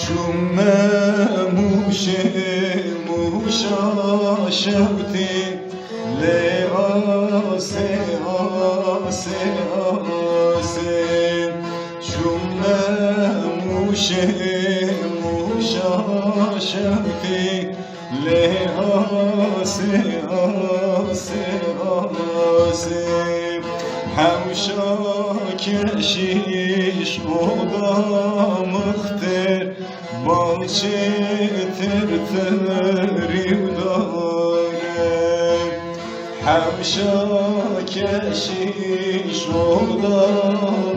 شومه موشه موشا شوتی لی آسه آسه آسه شومه موشه موشا شوتی لی آسه آسه آسه حوشا کشیش خدا مختر باچه ترتریو داره حوشا کشیش خدا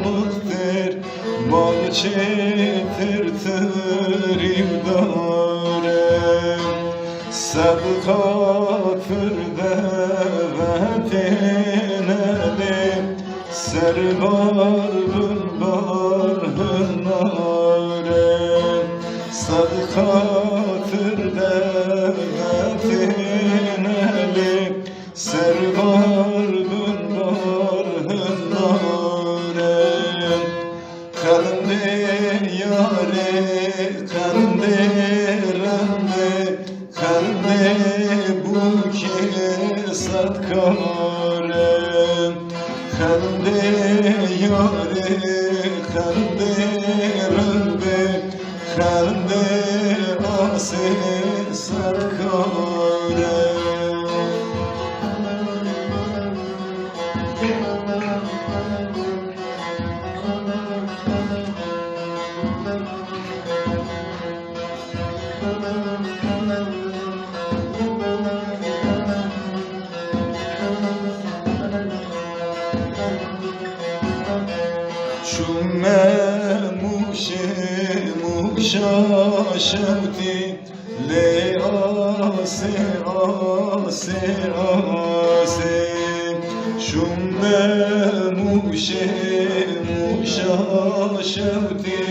مختر باچه ترتریو داره صدقاتر دفتنه سربار بلبار هناره صدقاتر دفتنه سربار بلبار هناره قلنده یاره قلنده رنده قلنده بوکه صدکاره خنده یاره خنده رنده خنده آسه سرکاره شومه موشه موشا شوتی لی آسه آسه آسه شومه موشه موشا شوتی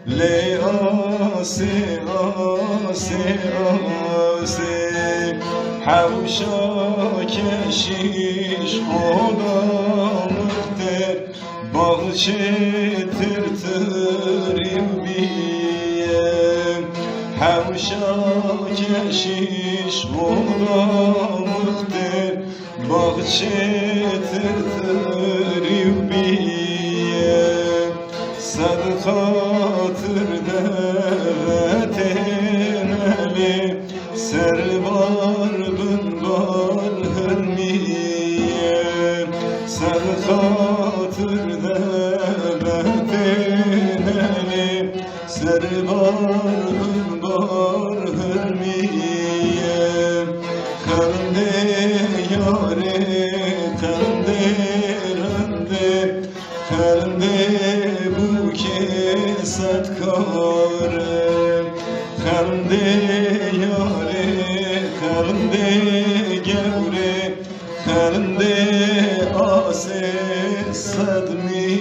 لی آسه آسه آسه حوشا کشیش خدا مختر باغچه ترتریم بیم حوشا کشیش خدا مختر باغچه ترتریم بیم صدقاتر دفتنه سربار بلبار هرمیم صدقاتر دفتنه سربار بلبار هرمیم خنده یاره خنده رنده خنده بوکه صدکاره خنده یاره خنده گوره خنده آسه صدمی